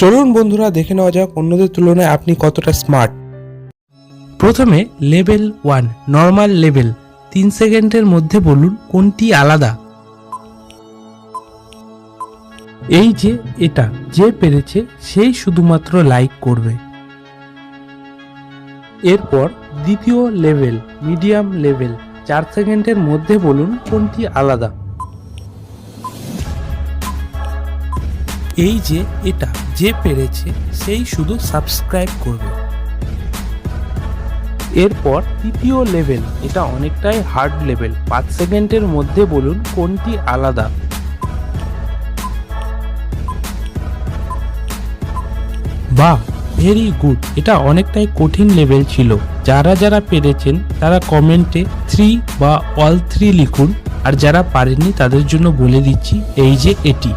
চলুন বন্ধুরা দেখে নেওয়া যাক অন্যদের তুলনায় আপনি কতটা স্মার্ট। প্রথমে লেভেল 1 নর্মাল লেভেল, 3 সেকেন্ডের মধ্যে বলুন কোনটি আলাদা। এই যে এটা যে পেরেছে সেই শুধুমাত্র লাইক করবে। এরপর দ্বিতীয় লেভেল মিডিয়াম লেভেল, 4 সেকেন্ডের মধ্যে বলুন কোনটি আলাদা। এই যে এটা যে পেরেছে সেই শুধু সাবস্ক্রাইব করবে। এরপর তৃতীয় লেভেল, এটা অনেকটাই হার্ড লেভেল, 5 সেকেন্ডের মধ্যে বলুন কোনটি আলাদা। বাহ, ভেরি গুড। এটা অনেকটাই কঠিন লেভেল ছিল। যারা যারা পেরেছেন তারা কমেন্টে 3 বা অল 3 লিখুন, আর যারা পারেননি তাদের জন্য বলে দিচ্ছি এই যে এটি।